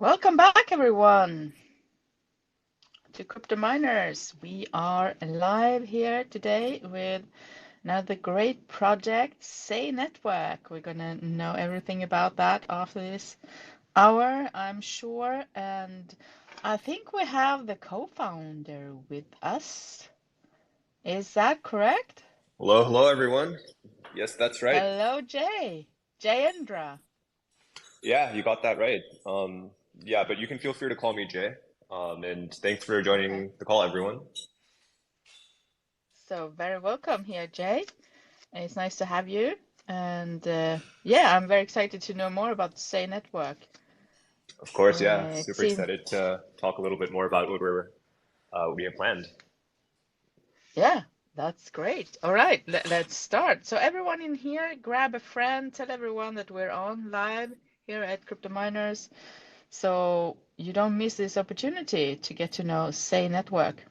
Welcome back, everyone, to Crypto Miners. We are live here today with another great project, Say Network. We're going to know everything about that after this hour, I'm sure. And I think we have the co-founder with us. Is that correct? Hello, everyone. Yes, that's right. Hello, Jay. Jayendra. Yeah, you got that right. Yeah, but you can feel free to call me Jay. And thanks for Okay. joining the call, everyone. So very welcome here, Jay. It's nice to have you. And yeah, I'm very excited to know more about the Say Network. Of course, yeah, It super seems, excited to talk a little bit more about what we have planned. yeah, that's great. All right, let's start. So everyone in here, grab a friend, tell everyone that we're on live here at Crypto Miners, so you don't miss this opportunity to get to know Say Network.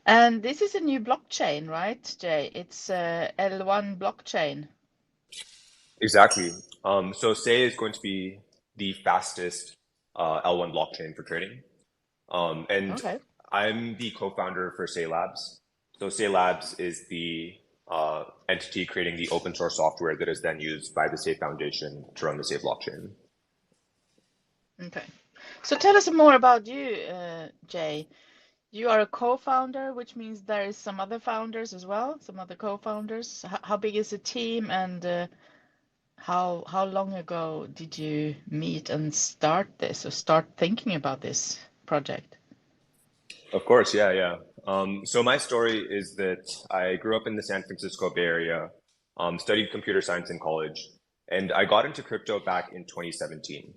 And this is a new blockchain, right, Jay? It's L1 blockchain. Exactly. So Say is going to be the fastest L1 blockchain for trading. And Okay. I'm the co-founder for Say Labs. So Say Labs is the entity creating the open source software that is then used by the Say Foundation to run the Say blockchain. Okay. So tell us more about you, Jay. You are a co-founder, which means there is some other founders as well, some other co-founders. How big is the team, and how long ago did you meet and start this or start thinking about this project? Of course, yeah, yeah. So my story is that I grew up in the San Francisco Bay Area, studied computer science in college, and I got into crypto back in 2017.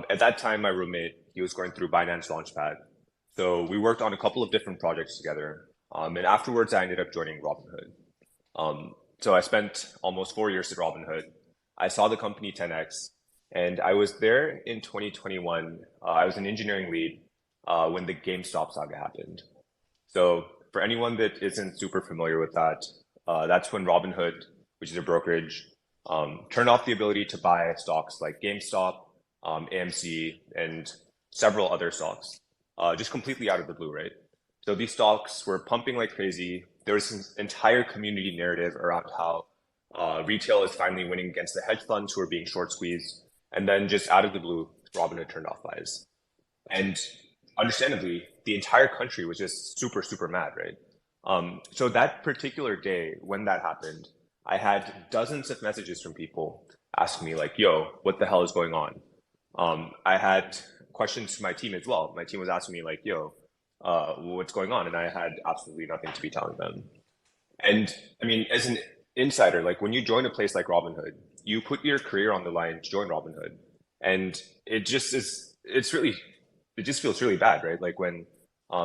At that time, my roommate, he was going through Binance Launchpad. So we worked on a couple of different projects together. And afterwards, I ended up joining Robinhood. So I spent almost 4 years at Robinhood. I saw the company 10x, and I was there in 2021. I was an engineering lead when the GameStop saga happened. So for anyone that isn't super familiar with that, that's when Robinhood, which is a brokerage, turned off the ability to buy stocks like GameStop, AMC, and several other stocks, just completely out of the blue, right? So these stocks were pumping like crazy. There was an entire community narrative around how retail is finally winning against the hedge funds who are being short squeezed. And then just out of the blue, Robinhood turned off buys. And understandably, the entire country was just super, super mad, right? So that particular day when that happened, I had dozens of messages from people asking me like, "Yo, what the hell is going on?" I had questions to my team as well. My team was asking me like, "Yo, what's going on?" And I had absolutely nothing to be telling them. And I mean, as an insider, like when you join a place like Robinhood, you put your career on the line to join Robinhood. And it just is, it's really, it just feels really bad, right? Like when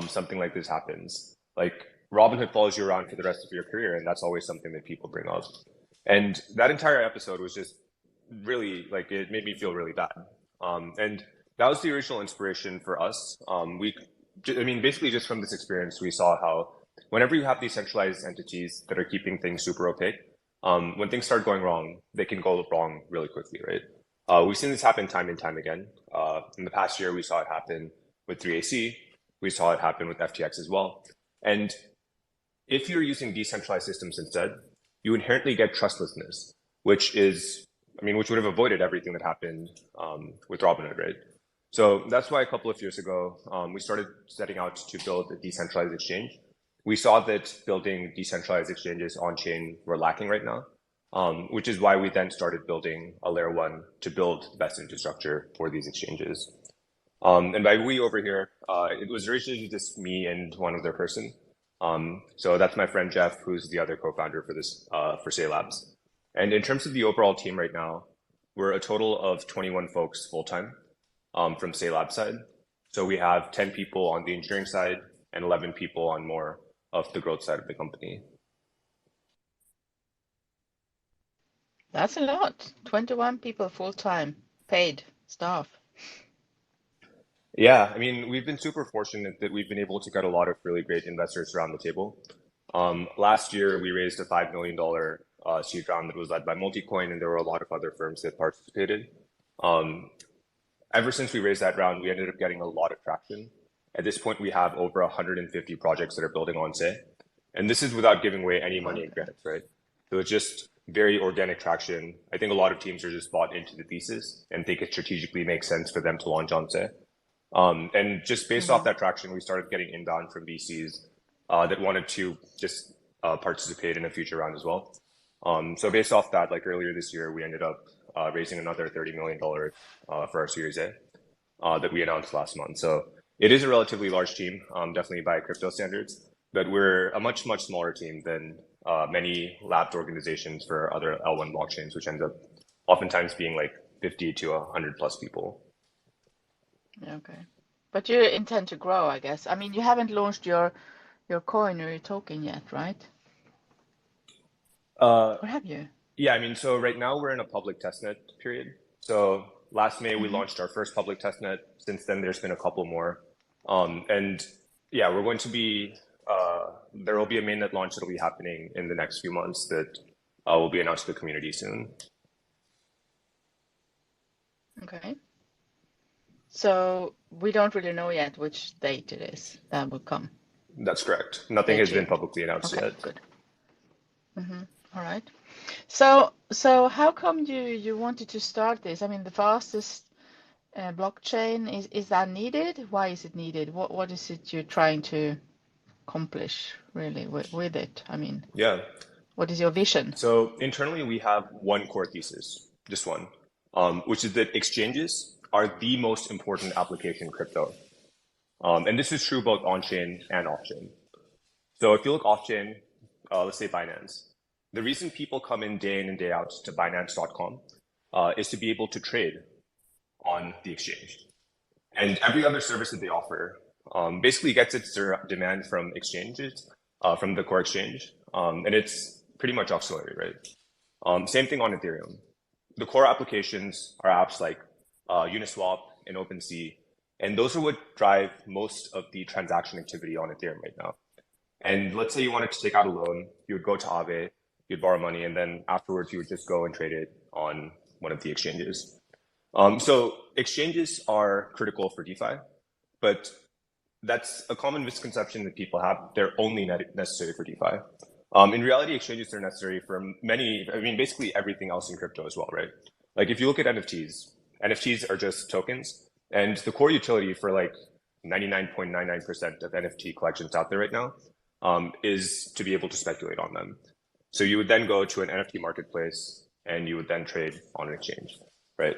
something like this happens, like Robinhood follows you around for the rest of your career. And that's always something that people bring up. And that entire episode was just really like, it made me feel really bad. And that was the original inspiration for us. I mean, basically just from this experience, we saw how whenever you have these centralized entities that are keeping things super opaque, when things start going wrong, they can go wrong really quickly, right? We've seen this happen time and time again. In the past year, we saw it happen with 3AC. We saw it happen with FTX as well. And if you're using decentralized systems instead, you inherently get trustlessness, which is, I mean, which would have avoided everything that happened with Robinhood, right? So that's why a couple of years ago, we started setting out to build a decentralized exchange. We saw that building decentralized exchanges on chain were lacking right now, which is why we then started building a layer one to build the best infrastructure for these exchanges. And by we over here, it was originally just me and one other person. So that's my friend Jeff, who's the other co-founder for this for Say Labs. And in terms of the overall team right now, we're a total of 21 folks full time from Say Labs side. So we have 10 people on the engineering side and 11 people on more of the growth side of the company. That's a lot. 21 people full-time, paid staff. Yeah, I mean, we've been super fortunate that we've been able to get a lot of really great investors around the table. Last year, we raised a $5 million seed round that was led by Multicoin, and there were a lot of other firms that participated. Um, ever since we raised that round, we ended up getting a lot of traction. At this point, we have over 150 projects that are building on Say. And this is without giving away any money in Okay. grants, right? So it's just very organic traction. I think a lot of teams are just bought into the thesis and think it strategically makes sense for them to launch on Say. And just based off Mm-hmm. that traction, we started getting inbound from VCs that wanted to just participate in a future round as well. So based off that, like earlier this year, we ended up raising another $30 million for our Series A that we announced last month. So it is a relatively large team, definitely by crypto standards, but we're a much, much smaller team than many labbed organizations for other L1 blockchains, which end up oftentimes being like 50 to 100 plus people. Okay. But you intend to grow, I guess. I mean, you haven't launched your coin or your token yet, right? Uh, Or have you? yeah, I mean, so right now we're in a public testnet period. So last May we Mm-hmm. launched our first public testnet. Since then, there's been a couple more. And yeah, we're going to be, there will be a mainnet launch that'll be happening in the next few months that will be announced to the community soon. Okay. So we don't really know yet which date it is that will come. That's correct. Nothing Stay has been tuned. publicly announced Okay, yet. good. Mm-hmm. All right. So how come you wanted to start this? I mean, the fastest blockchain is that needed? Why is it needed? What is it you're trying to accomplish really with it? I mean, Yeah. what is your vision? So internally, we have one core thesis, just one, which is that exchanges are the most important application in crypto. And this is true both on-chain and off-chain. So if you look off-chain, let's say Binance, the reason people come in and day out to Binance.com is to be able to trade on the exchange. And every other service that they offer basically gets its demand from exchanges, from the core exchange. And it's pretty much auxiliary, right? Same thing on Ethereum. The core applications are apps like Uniswap and OpenSea, and those are what drive most of the transaction activity on Ethereum right now. And let's say you wanted to take out a loan, you would go to Aave, you'd borrow money, and then afterwards you would just go and trade it on one of the exchanges. So exchanges are critical for DeFi, but that's a common misconception that people have. They're only necessary for DeFi. In reality, exchanges are necessary for many, I mean, basically everything else in crypto as well, right? Like if you look at NFTs, NFTs are just tokens, and the core utility for like 99.99% of NFT collections out there right now is to be able to speculate on them. So you would then go to an NFT marketplace and you would then trade on an exchange, right?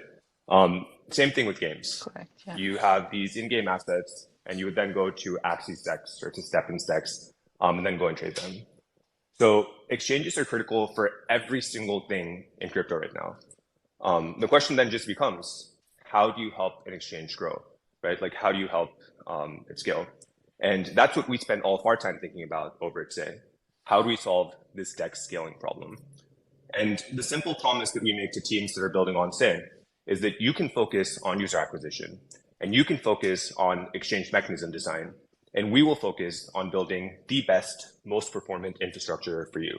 Same thing with games. Correct. Yeah. You have these in-game assets, and you would then go to Axie Stacks or to Steppen Stacks, and then go and trade them. So exchanges are critical for every single thing in crypto right now. The question then just becomes, how do you help an exchange grow, right? Like, how do you help it scale? And that's what we spend all of our time thinking about over at Say. How do we solve this DEX scaling problem? And the simple promise that we make to teams that are building on Say is that you can focus on user acquisition and you can focus on exchange mechanism design, and we will focus on building the best, most performant infrastructure for you.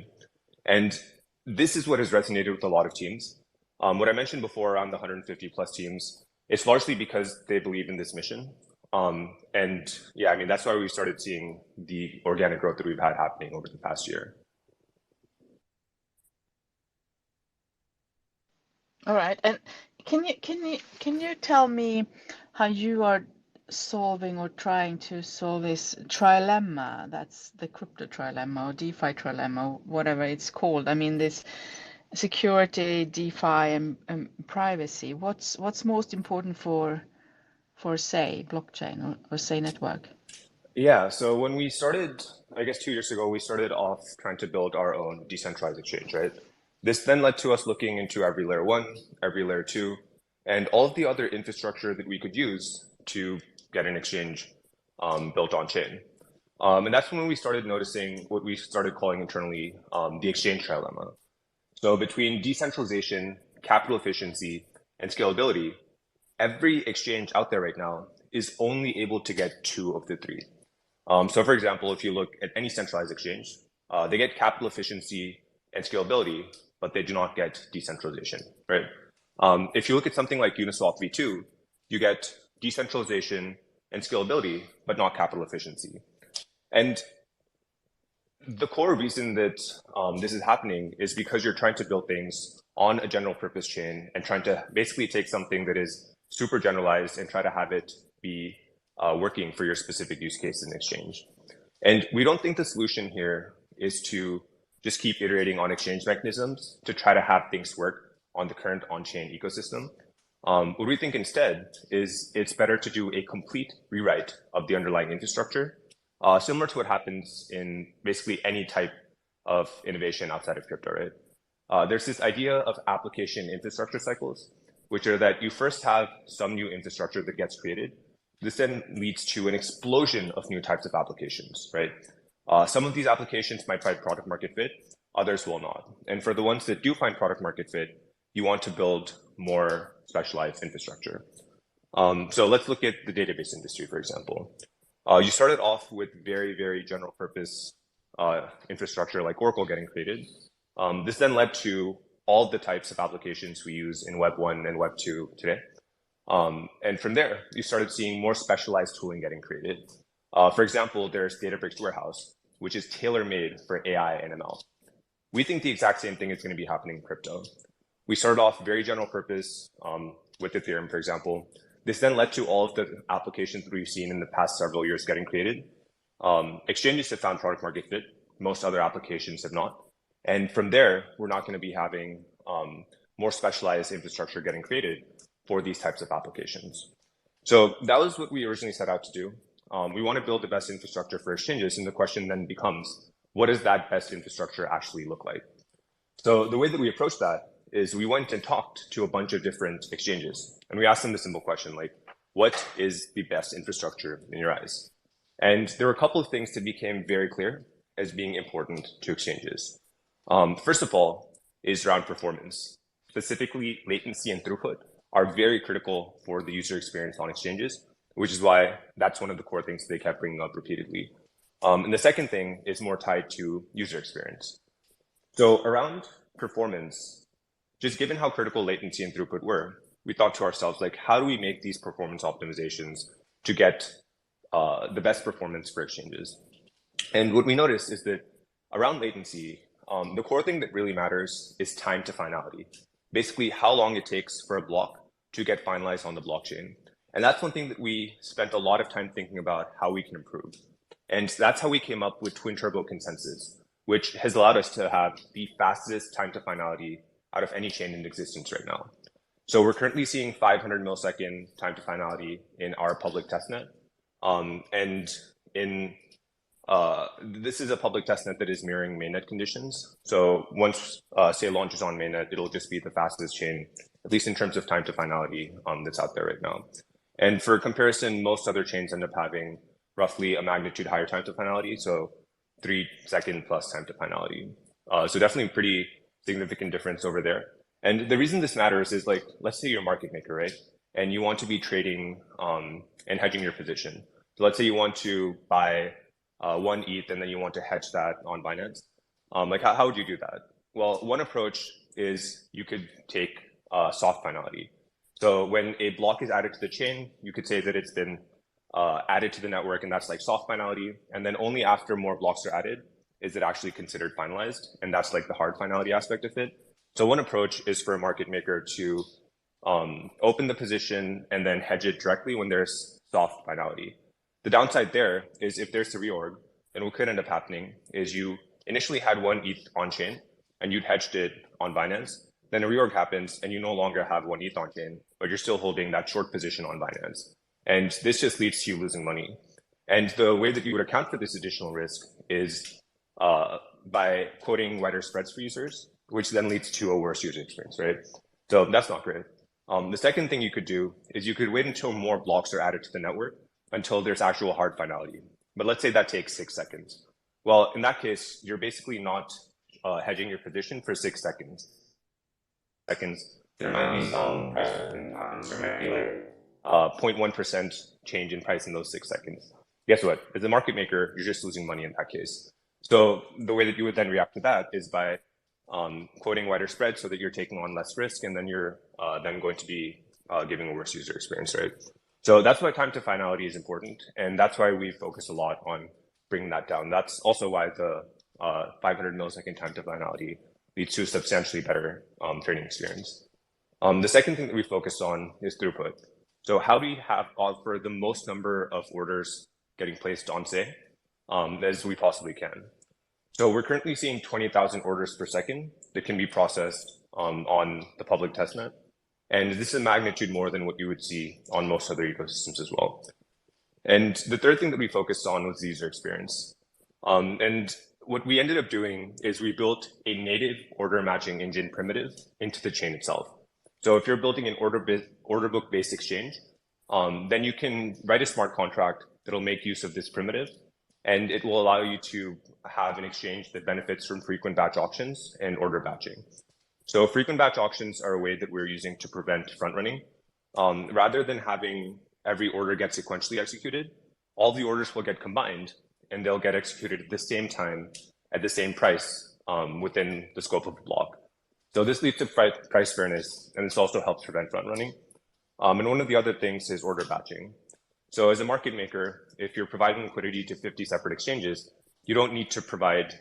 And this is what has resonated with a lot of teams. What I mentioned before around the 150 plus teams, it's largely because they believe in this mission. And yeah, I mean, that's why we started seeing the organic growth that we've had happening over the past year. All right. And can you tell me how you are solving or trying to solve this trilemma? That's the crypto trilemma or DeFi trilemma, whatever it's called. I mean, this security, DeFi, and privacy. What's most important for say blockchain or say network? Yeah, so when we started, I guess 2 years ago, we started off trying to build our own decentralized exchange, right? This then led to us looking into every layer one, every layer two, and all of the other infrastructure that we could use to get an exchange built on chain. And that's when we started noticing what we started calling internally the exchange trilemma. So between decentralization, capital efficiency, and scalability, every exchange out there right now is only able to get two of the three. So for example, if you look at any centralized exchange, they get capital efficiency and scalability, but they do not get decentralization, right? If you look at something like Uniswap v2, You get decentralization and scalability, but not capital efficiency. And the core reason that this is happening is because you're trying to build things on a general purpose chain and trying to basically take something that is super generalized and try to have it be working for your specific use case in exchange. And we don't think the solution here is to just keep iterating on exchange mechanisms to try to have things work on the current on-chain ecosystem. What we think instead is it's better to do a complete rewrite of the underlying infrastructure, similar to what happens in basically any type of innovation outside of crypto, right? There's this idea of application infrastructure cycles, which are that you first have some new infrastructure that gets created. This then leads to an explosion of new types of applications, right? Some of these applications might find product market fit, others will not. And for the ones that do find product market fit, you want to build more specialized infrastructure. So let's look at the database industry, for example. You started off with very, very general purpose infrastructure like Oracle getting created. This then led to all the types of applications we use in Web 1 and Web 2 today. And from there, you started seeing more specialized tooling getting created. For example, there's Databricks Warehouse, which is tailor-made for AI and ML. We think the exact same thing is going to be happening in crypto. We started off very general purpose with Ethereum, for example. This then led to all of the applications that we've seen in the past several years getting created. Exchanges have found product market fit. Most other applications have not. And from there, we're not going to be having more specialized infrastructure getting created for these types of applications. So that was what we originally set out to do. We want to build the best infrastructure for exchanges. And the question then becomes, what does that best infrastructure actually look like? So the way that we approached that is we went and talked to a bunch of different exchanges. And we asked them the simple question, like, what is the best infrastructure in your eyes? And there were a couple of things that became very clear as being important to exchanges. First of all, is around performance. Specifically, latency and throughput are very critical for the user experience on exchanges, which is why that's one of the core things they kept bringing up repeatedly. And the second thing is more tied to user experience. So around performance, just given how critical latency and throughput were, we thought to ourselves, like, how do we make these performance optimizations to get the best performance for exchanges? And what we noticed is that around latency, the core thing that really matters is time to finality. Basically, how long it takes for a block to get finalized on the blockchain. And that's one thing that we spent a lot of time thinking about how we can improve. And that's how we came up with Twin Turbo Consensus, which has allowed us to have the fastest time to finality out of any chain in existence right now. So we're currently seeing 500 millisecond time to finality in our public testnet. And this is a public testnet that is mirroring mainnet conditions. So once say launches on mainnet, it'll just be the fastest chain, at least in terms of time to finality that's out there right now. And for comparison, most other chains end up having roughly a magnitude higher time to finality, so 3-second plus time to finality. So definitely a pretty significant difference over there. And the reason this matters is, like, let's say you're a market maker, right? And you want to be trading and hedging your position. So let's say you want to buy 1 ETH and then you want to hedge that on Binance. Like, how would you do that? Well, one approach is you could take soft finality. So when a block is added to the chain, you could say that it's been added to the network, and that's like soft finality. And then only after more blocks are added is it actually considered finalized. And that's like the hard finality aspect of it. So one approach is for a market maker to open the position and then hedge it directly when there's soft finality. The downside there is if there's a reorg, then what could end up happening is you initially had 1 ETH on chain and you'd hedged it on Binance. Then a reorg happens and you no longer have 1 ETH on chain, but you're still holding that short position on Binance. And this just leads to you losing money. And the way that you would account for this additional risk is by quoting wider spreads for users, which then leads to a worse user experience, right? So that's not great. The second thing you could do is you could wait until more blocks are added to the network until there's actual hard finality. But let's say that takes 6 seconds. Well, in that case, you're basically not hedging your position for 6 seconds. There might be some price happens. There might be like 0.1% change in price in those 6 seconds. Guess what? As a market maker, you're just losing money in that case. So the way that you would then react to that is by quoting wider spreads so that you're taking on less risk, and then you're then going to be giving a worse user experience, right? So that's why time to finality is important, and that's why we focus a lot on bringing that down. That's also why the 500 millisecond time to finality leads to a substantially better trading experience. The second thing that we focus on is throughput. So how do we offer the most number of orders getting placed on say as we possibly can? So we're currently seeing 20,000 orders per second that can be processed on the public testnet. And this is a magnitude more than what you would see on most other ecosystems as well. And the third thing that we focused on was the user experience. And what we ended up doing is we built a native order matching engine primitive into the chain itself. So if you're building an order book based exchange, then you can write a smart contract that'll make use of this primitive, and it will allow you to have an exchange that benefits from frequent batch auctions and order batching. So frequent batch auctions are a way that we're using to prevent front running. Rather than having every order get sequentially executed, all the orders will get combined and they'll get executed at the same time at the same price within the scope of the block. So this leads to price fairness, and this also helps prevent front running. And one of the other things is order batching. So as a market maker, if you're providing liquidity to 50 separate exchanges, you don't need to provide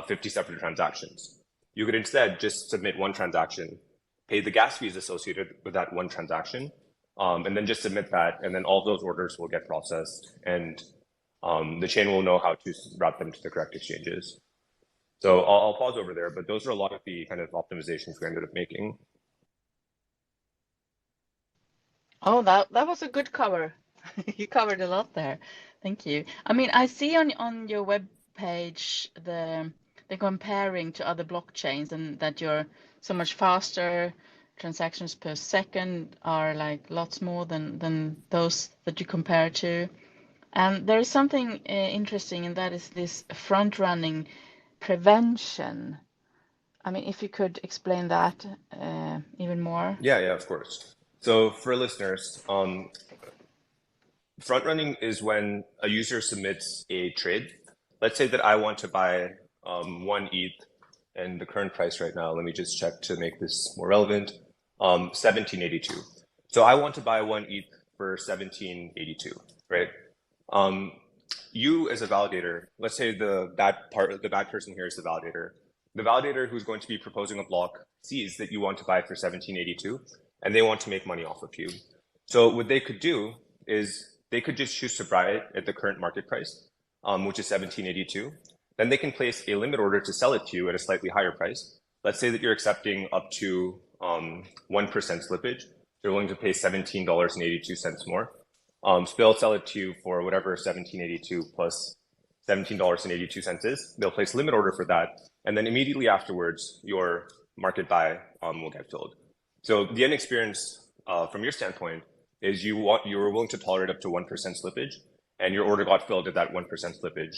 50 separate transactions. You could instead just submit one transaction, pay the gas fees associated with that one transaction, and then just submit that, and then all those orders will get processed, and the chain will know how to route them to the correct exchanges. So I'll pause over there, but those are a lot of the kind of optimizations we ended up making. Oh, that was a good cover. You covered a lot there. Thank you. I mean, I see on your web page the comparing to other blockchains and that you're so much faster. Transactions per second are like lots more than those that you compare to. And there is something interesting, and that is this front running prevention. I mean, if you could explain that even more. Yeah, of course. So for listeners, front running is when a user submits a trade. Let's say that I want to buy 1 ETH, and the current price right now, let me just check to make this more relevant, 1782. So I want to buy 1 ETH for 1782, right? You as a validator, let's say the bad person here is the validator. The validator who's going to be proposing a block sees that you want to buy for 1782, and they want to make money off of you. So what they could do is they could just choose to buy it at the current market price, which is 1782. Then they can place a limit order to sell it to you at a slightly higher price. Let's say that you're accepting up to 1% slippage. You're willing to pay $17.82 more. So they'll sell it to you for whatever 1782 plus $17.82 is. They'll place a limit order for that, and then immediately afterwards, your market buy will get filled. So the end experience from your standpoint is you were willing to tolerate up to 1% slippage, and your order got filled at that 1% slippage.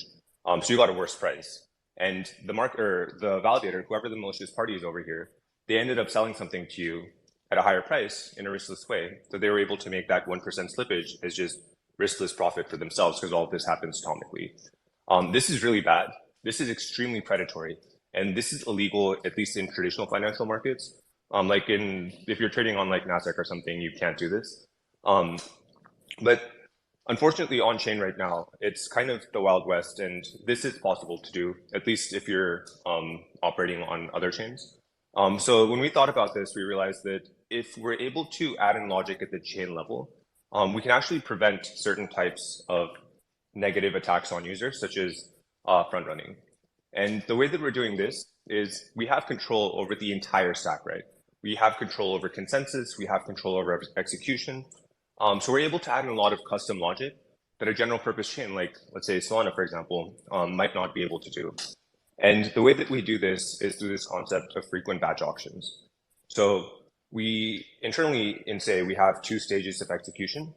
So you got a worse price. And the validator, whoever the malicious party is over here, they ended up selling something to you at a higher price in a riskless way. So they were able to make that 1% slippage as just riskless profit for themselves because all of this happens atomically. This is really bad. This is extremely predatory. And this is illegal, at least in traditional financial markets. If you're trading on like NASDAQ or something, you can't do this. But unfortunately, on chain right now, it's kind of the Wild West, and this is possible to do, at least if you're operating on other chains. So when we thought about this, we realized that if we're able to add in logic at the chain level, we can actually prevent certain types of negative attacks on users, such as front running. And the way that we're doing this is we have control over the entire stack, right? We have control over consensus, we have control over execution. So we're able to add in a lot of custom logic that a general purpose chain, like let's say Solana, for example, might not be able to do. And the way that we do this is through this concept of frequent batch auctions. So we internally in Say, we have two stages of execution.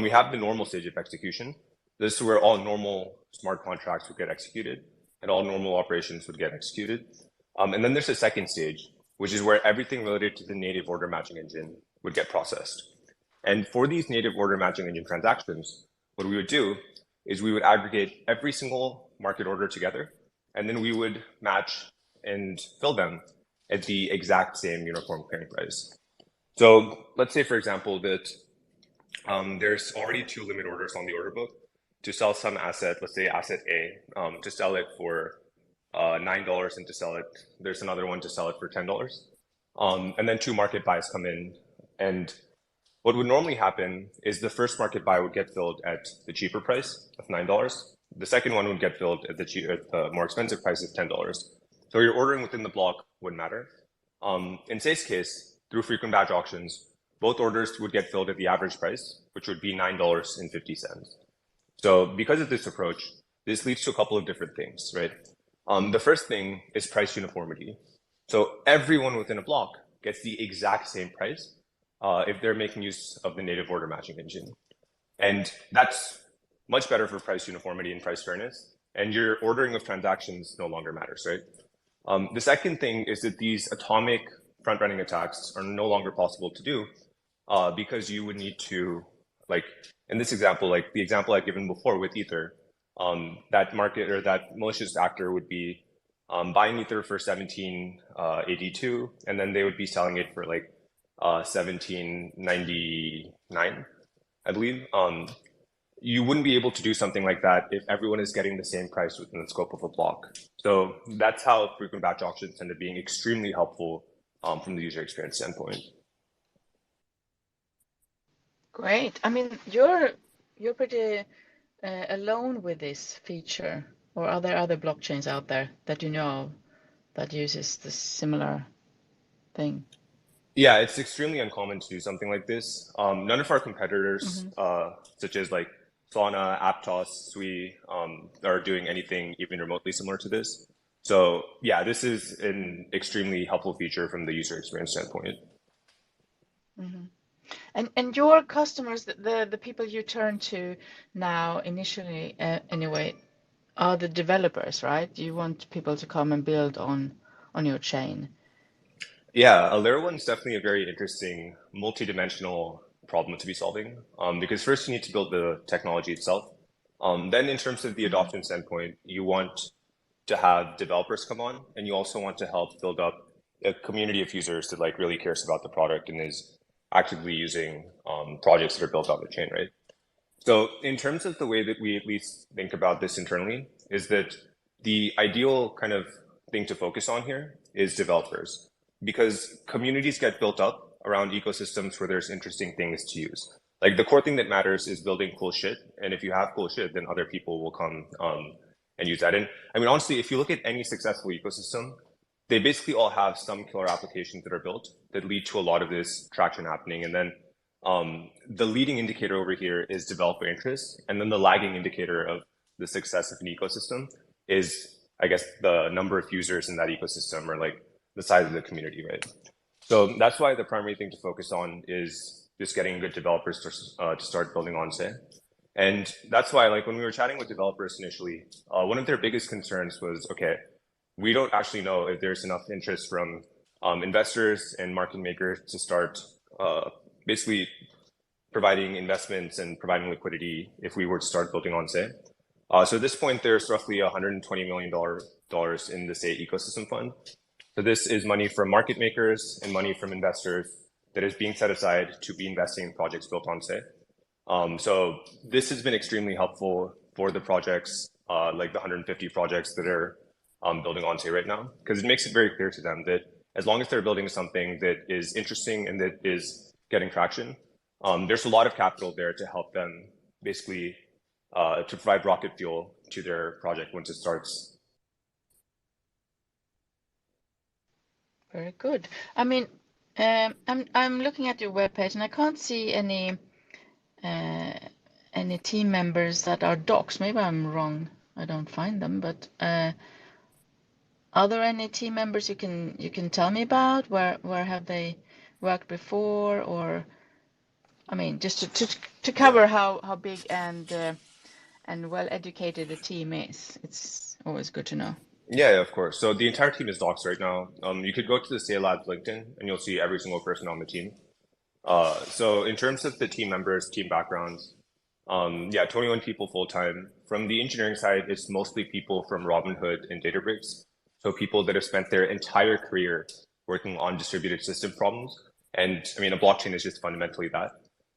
We have the normal stage of execution. This is where all normal smart contracts would get executed and all normal operations would get executed. And then there's a second stage, which is where everything related to the native order matching engine would get processed. And for these native order matching engine transactions, what we would do is we would aggregate every single market order together, and then we would match and fill them at the exact same uniform clearing price. So let's say, for example, that there's already two limit orders on the order book to sell some asset, let's say asset A, to sell it for $9 and to sell it. There's another one to sell it for $10. And then two market buys come in. And what would normally happen is the first market buy would get filled at the cheaper price of $9. The second one would get filled at the more expensive price of $10. So your ordering within the block wouldn't matter. In Say's case, through frequent batch auctions, both orders would get filled at the average price, which would be $9.50. So because of this approach, this leads to a couple of different things, right? The first thing is price uniformity. So everyone within a block gets the exact same price if they're making use of the native order matching engine. And that's much better for price uniformity and price fairness. And your ordering of transactions no longer matters, right? The second thing is that these atomic front-running attacks are no longer possible to do because you would need to, like in this example, like the example I've given before with Ether, that market or that malicious actor would be buying Ether for 1782, and then they would be selling it for like 1799, I believe. You wouldn't be able to do something like that if everyone is getting the same price within the scope of a block. So that's how frequent batch auctions end up being extremely helpful from the user experience standpoint. Great. I mean, you're pretty alone with this feature, or are there other blockchains out there that you know of that uses this similar thing? Yeah, it's extremely uncommon to do something like this. None of our competitors, Hmm. such as like Solana, Aptos, Sui, are doing anything even remotely similar to this. So yeah, this is an extremely helpful feature from the user experience standpoint. Hmm. And your customers, the people you turn to now initially, anyway, are the developers, right? You want people to come and build on your chain. Yeah, a layer one is definitely a very interesting multi-dimensional problem to be solving. Because first you need to build the technology itself. Then in terms of the Hmm. adoption standpoint, you want to have developers come on, and you also want to help build up a community of users that like really cares about the product and is actively using projects that are built on the chain, right? So in terms of the way that we at least think about this internally is that the ideal kind of thing to focus on here is developers because communities get built up around ecosystems where there's interesting things to use. Like the core thing that matters is building cool shit. And if you have cool shit, then other people will come and use that. And I mean, honestly, if you look at any successful ecosystem, they basically all have some killer applications that are built that lead to a lot of this traction happening. And then the leading indicator over here is developer interest, and then the lagging indicator of the success of an ecosystem is, I guess, the number of users in that ecosystem or like the size of the community, right? So that's why the primary thing to focus on is just getting good developers to start building on Say. And that's why, like, when we were chatting with developers initially, one of their biggest concerns was, okay, we don't actually know if there's enough interest from investors and market makers to start basically providing investments and providing liquidity if we were to start building on Say. So at this point, there's roughly $120 million in the Say ecosystem fund. So this is money from market makers and money from investors that is being set aside to be investing in projects built on Say. So this has been extremely helpful for the projects, like the 150 projects that are building on Say right now, because it makes it very clear to them that as long as they're building something that is interesting and that is getting traction, there's a lot of capital there to help them basically to provide rocket fuel to their project once it starts. Very good. I mean, I'm looking at your webpage and I can't see uh, any team members that are docs. Maybe I'm wrong. I don't find them, but are there any team members you can tell me about? Where have they worked before? Or I mean, just to Yeah. cover how big and well educated the team is. It's always good to know. Yeah, yeah, of course. So the entire team is docs right now. You could go to the Say Labs LinkedIn and you'll see every single person on the team. So in terms of the team members, team backgrounds, yeah, 21 people full time. From the engineering side, it's mostly people from Robinhood and Databricks. So people that have spent their entire career working on distributed system problems. And I mean, a blockchain is just fundamentally that.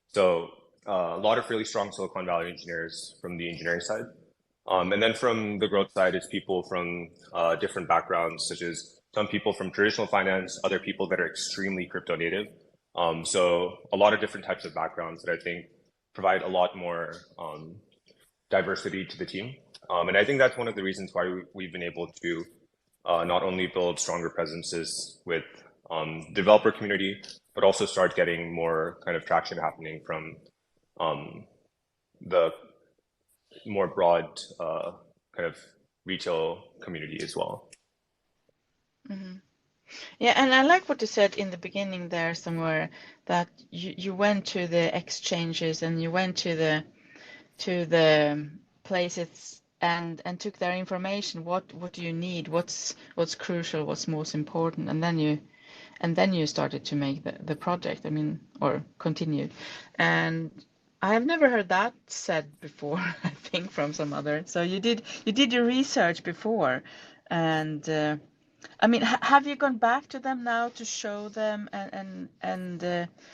So a lot of really strong Silicon Valley engineers from the engineering side. And then from the growth side, it's people from different backgrounds, such as some people from traditional finance, other people that are extremely crypto native. So a lot of different types of backgrounds that I think provide a lot more diversity to the team. And I think that's one of the reasons why we've been able to not only build stronger presences with developer community, but also start getting more kind of traction happening from the more broad kind of retail community as well. Mm-hmm. Yeah, and I like what you said in the beginning there somewhere, that you went to the exchanges and you went to the places and took their information. What do you need? What's crucial? What's most important? And then you started to make the project. I mean, or continued. And I have never heard that said before, I think, from some other. So you did your research before, and I mean, have you gone back to them now to show them and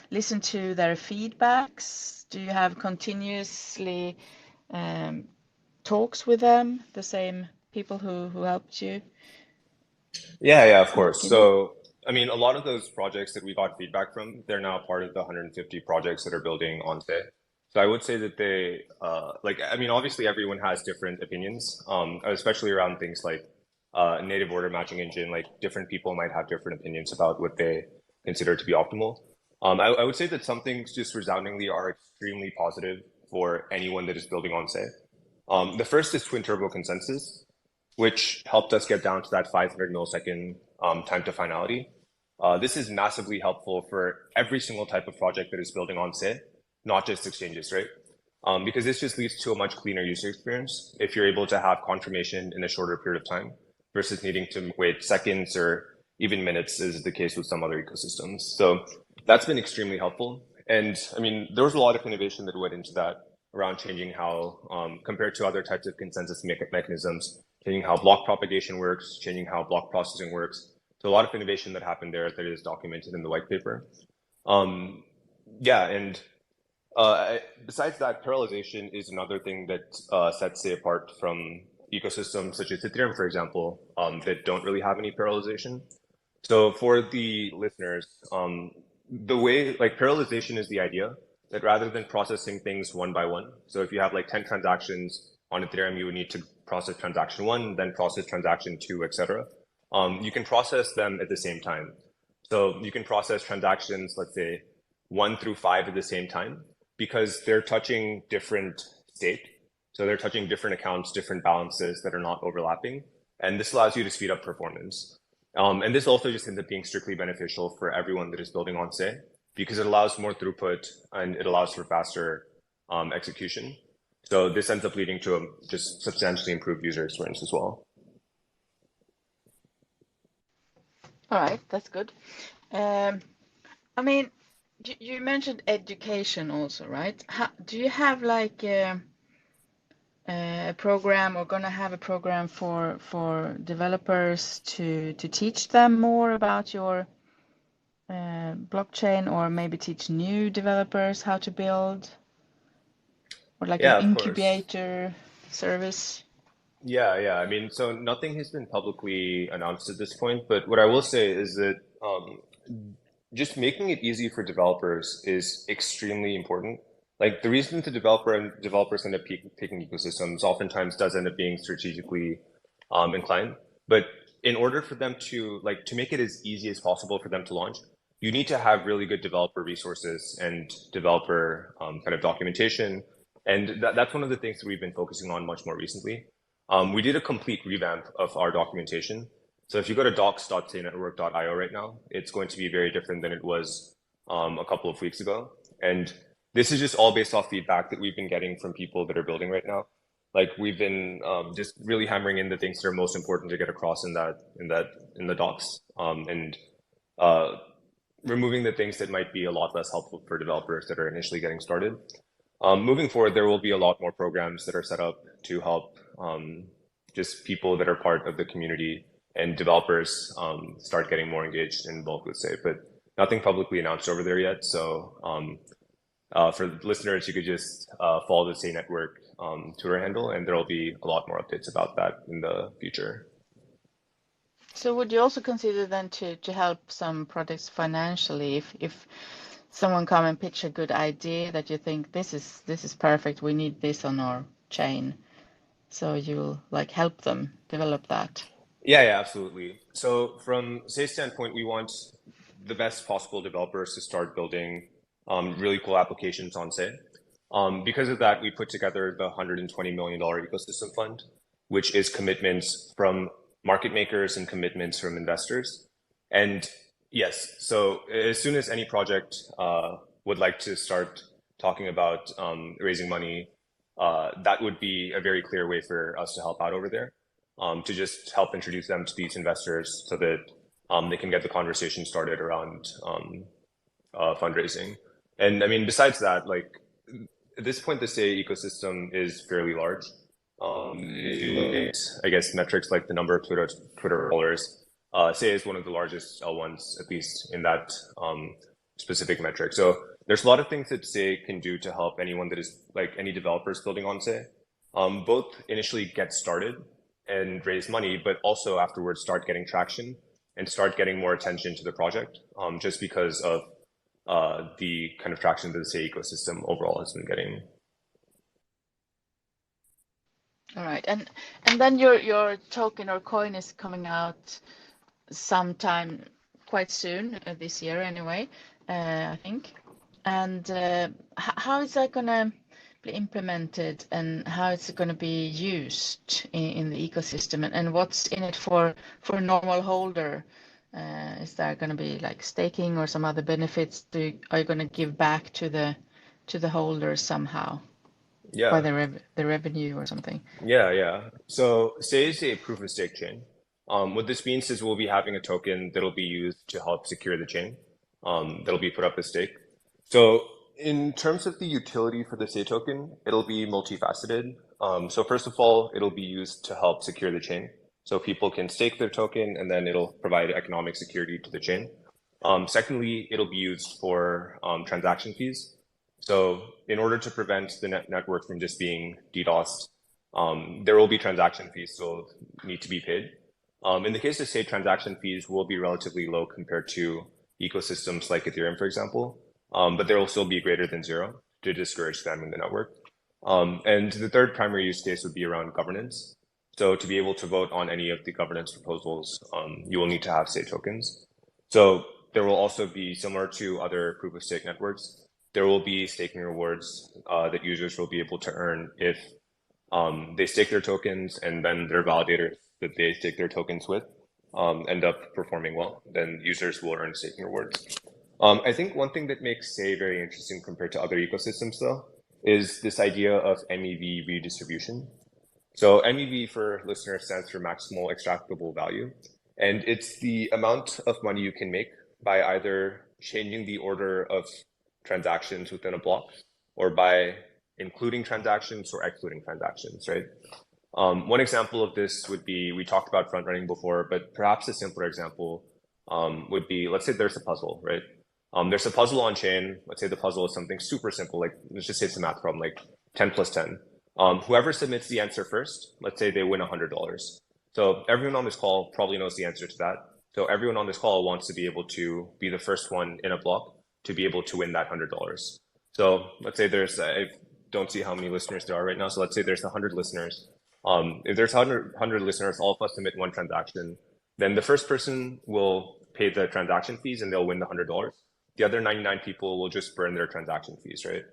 listen to their feedbacks? Do you have continuously talks with them, the same people who helped you Yeah, of in the course. beginning? So, I mean, a lot of those projects that we got feedback from, they're now part of the 150 projects that are building on Say. So I would say that they, like, I mean, obviously everyone has different opinions, especially around things like native order matching engine. Like, different people might have different opinions about what they consider to be optimal. I would say that some things just resoundingly are extremely positive for anyone that is building on Say. The first is twin turbo consensus, which helped us get down to that 500 millisecond time to finality. This is massively helpful for every single type of project that is building on Say, not just exchanges, right? Because this just leads to a much cleaner user experience if you're able to have confirmation in a shorter period of time versus needing to wait seconds or even minutes, as is the case with some other ecosystems. So that's been extremely helpful. And I mean, there was a lot of innovation that went into that around changing how, compared to other types of consensus mechanisms, changing how block propagation works, changing how block processing works. So a lot of innovation that happened there that is documented in the white paper. Um, yeah, and besides that, parallelization is another thing that sets Say apart from ecosystems such as Ethereum, for example, that don't really have any parallelization. So for the listeners, the way like parallelization is the idea that rather than processing things one by one, so if you have like 10 transactions on Ethereum, you would need to process transaction one, then process transaction two, etc. You can process them at the same time. So you can process transactions, let's say 1 through 5 at the same time, because they're touching different state. So they're touching different accounts, different balances that are not overlapping. And this allows you to speed up performance. And this also just ends up being strictly beneficial for everyone that is building on Say, because it allows more throughput and it allows for faster execution. So this ends up leading to a just substantially improved user experience as well. All right, that's good. I mean, you mentioned education also, right? Do you have like a program or gonna have a program for developers to teach them more about your blockchain, or maybe teach new developers how to build, or like an Yeah, of course. incubator service? Yeah. I mean, so nothing has been publicly announced at this point, but what I will say is that just making it easy for developers is extremely important. Like the reason the developers end up picking ecosystems oftentimes does end up being strategically inclined. But in order for them to like to make it as easy as possible for them to launch, you need to have really good developer resources and developer kind of documentation. And that's one of the things that we've been focusing on much more recently. We did a complete revamp of our documentation. So if you go to docs.saynetwork.io right now, it's going to be very different than it was a couple of weeks ago. And this is just all based off feedback that we've been getting from people that are building right now. Like we've been just really hammering in the things that are most important to get across in the docs, and removing the things that might be a lot less helpful for developers that are initially getting started. Moving forward, there will be a lot more programs that are set up to help just people that are part of the community and developers start getting more engaged and involved with Say. But nothing publicly announced over there yet. So for listeners, you could just follow the Say Network Twitter handle, and there will be a lot more updates about that in the future. So would you also consider then to help some projects financially if someone come and pitch a good idea that you think this is perfect, we need this on our chain. So you'll like help them develop that. Yeah, yeah, absolutely. So from Say's standpoint, we want the best possible developers to start building really cool applications on Say. Because of that, we put together the $120 million ecosystem fund, which is commitments from market makers and commitments from investors. And yes, so as soon as any project would like to start talking about raising money, that would be a very clear way for us to help out over there, to just help introduce them to these investors so that they can get the conversation started around fundraising. And I mean, besides that, like at this point, the Say ecosystem is fairly large. If you look at, I guess, metrics like the number of Twitter followers, Say is one of the largest L1s, at least in that specific metric. So there's a lot of things that Say can do to help anyone that is like any developers building on Say, both initially get started and raise money, but also afterwards start getting traction and start getting more attention to the project, just because of the kind of traction that the Say ecosystem overall has been getting. All right, and then your token or coin is coming out sometime quite soon, this year anyway, I think. And how is that gonna be implemented, and how is it gonna be used in the ecosystem, and what's in it for a normal holder? Is there gonna be like staking or some other benefits? Are you gonna give back to the holders somehow by Yeah, the revenue or something? yeah. So Say is a proof of stake chain. What this means is we'll be having a token that'll be used to help secure the chain, that'll be put up as stake. So in terms of the utility for the Say token, it'll be multifaceted. So first of all, it'll be used to help secure the chain. So people can stake their token and then it'll provide economic security to the chain. Secondly, it'll be used for transaction fees. So in order to prevent the network from just being DDoSed, there will be transaction fees still need to be paid. In the case of Say, transaction fees will be relatively low compared to ecosystems like Ethereum, for example, but there will still be greater than zero to discourage them in the network. And the third primary use case would be around governance. So to be able to vote on any of the governance proposals, you will need to have Say tokens. So there will also be, similar to other proof of stake networks, there will be staking rewards that users will be able to earn if they stake their tokens and then their validators that they stake their tokens with end up performing well, then users will earn staking rewards. I think one thing that makes Say very interesting compared to other ecosystems, though, is this idea of MEV redistribution. So MEV, for listeners, stands for maximal extractable value. And it's the amount of money you can make by either changing the order of transactions within a block or by including transactions or excluding transactions, right? One example of this would be, we talked about front running before, but perhaps a simpler example would be, let's say there's a puzzle, right? There's a puzzle on chain. Let's say the puzzle is something super simple, like let's just say it's a math problem, like 10 plus 10. Whoever submits the answer first, let's say they win $100. So everyone on this call probably knows the answer to that. So everyone on this call wants to be able to be the first one in a block to be able to win that $100. So let's say there's, I don't see how many listeners there are right now. So let's say there's 100 listeners. If there's 100 listeners, all of us submit one transaction, then the first person will pay the transaction fees and they'll win the $100. The other 99 people will just burn their transaction fees, right?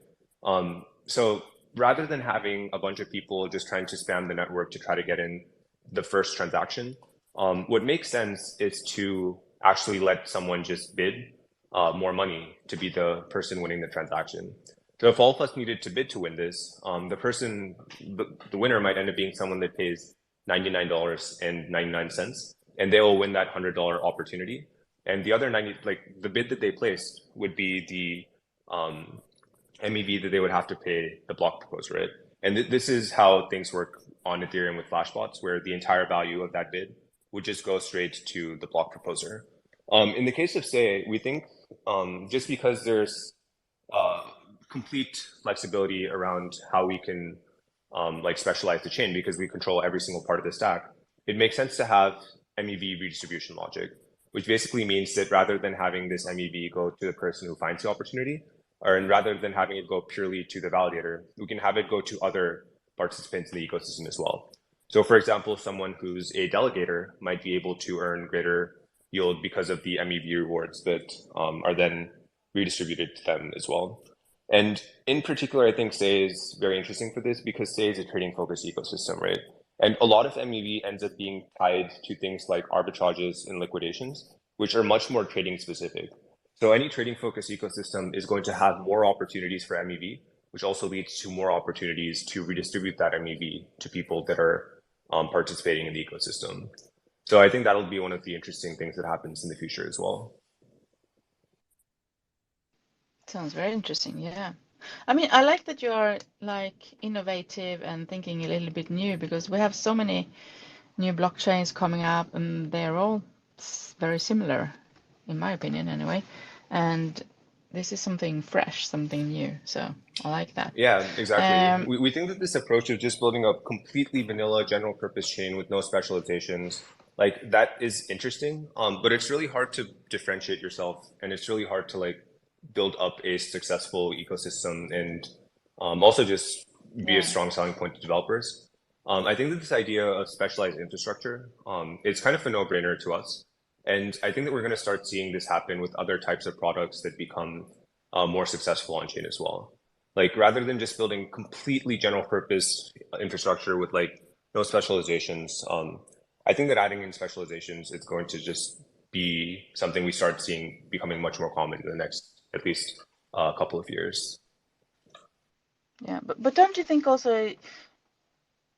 So rather than having a bunch of people just trying to spam the network to try to get in the first transaction, what makes sense is to actually let someone just bid more money to be the person winning the transaction. So if all of us needed to bid to win this, the winner might end up being someone that pays $99.99, and they will win that $100 opportunity. And the other 90, like the bid that they placed would be the MEV that they would have to pay the block proposer, right? And this is how things work on Ethereum with flashbots, where the entire value of that bid would just go straight to the block proposer. In the case of Say, we think just because there's uh, complete flexibility around how we can like specialize the chain because we control every single part of the stack. It makes sense to have MEV redistribution logic, which basically means that rather than having this MEV go to the person who finds the opportunity, or and rather than having it go purely to the validator, we can have it go to other participants in the ecosystem as well. So for example, someone who's a delegator might be able to earn greater yield because of the MEV rewards that are then redistributed to them as well. And in particular, I think Say is very interesting for this because Say is a trading focused ecosystem, right? And a lot of MEV ends up being tied to things like arbitrages and liquidations, which are much more trading specific. So any trading focused ecosystem is going to have more opportunities for MEV, which also leads to more opportunities to redistribute that MEV to people that are participating in the ecosystem. So I think that'll be one of the interesting things that happens in the future as well. Sounds very interesting. Yeah. I mean, I like that you are like innovative and thinking a little bit new because we have so many new blockchains coming up and they're all very similar, in my opinion, anyway. And this is something fresh, something new. So I like that. Yeah, exactly. Um, We think that this approach of just building a completely vanilla general purpose chain with no specializations, like that is interesting. But it's really hard to differentiate yourself and it's really hard to like build up a successful ecosystem and also just be a yeah. strong selling point to developers. I think that this idea of specialized infrastructure, it's kind of a no-brainer to us. And I think that we're going to start seeing this happen with other types of products that become more successful on chain as well. Like rather than just building completely general purpose infrastructure with like no specializations, I think that adding in specializations is going to just be something we start seeing becoming much more common in the next at least couple of years. Yeah. But don't you think also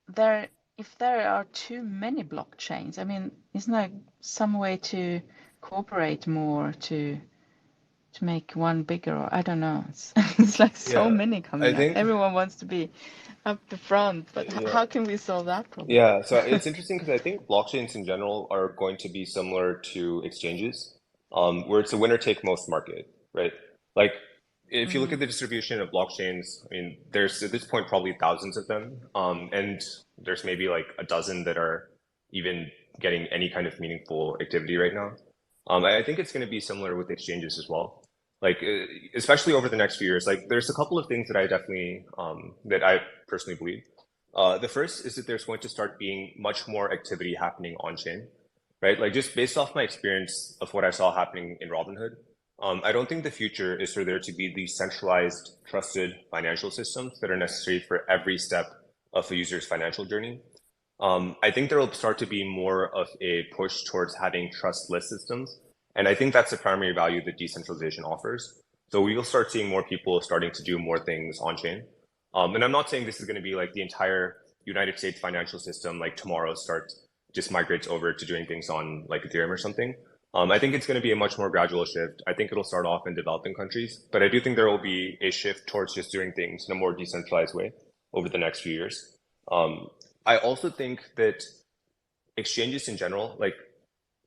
there, if there are too many blockchains, I mean, isn't there some way to cooperate more to make one bigger? Or I don't know. It's like so Yeah, many I coming up. think Everyone wants to be up the front, but yeah. how can we solve that problem? Yeah, so it's interesting because I think blockchains in general are going to be similar to exchanges, where it's a winner take most market, right? Like if you look Mm, at the distribution of blockchains, I mean, there's at this point probably thousands of them, and there's maybe like a dozen that are even getting any kind of meaningful activity right now. I think it's going to be similar with exchanges as well. Like especially over the next few years, like there's a couple of things that I definitely that I personally believe. The first is that there's going to start being much more activity happening on chain, right? Like just based off my experience of what I saw happening in Robinhood, I don't think the future is for there to be these centralized, trusted financial systems that are necessary for every step of a user's financial journey. I think there will start to be more of a push towards having trustless systems. And I think that's the primary value that decentralization offers. So we will start seeing more people starting to do more things on chain. And I'm not saying this is going to be like the entire United States financial system, like tomorrow starts just migrates over to doing things on like Ethereum or something. I think it's going to be a much more gradual shift. I think it'll start off in developing countries, but I do think there will be a shift towards just doing things in a more decentralized way over the next few years. Um, I also think that exchanges in general, like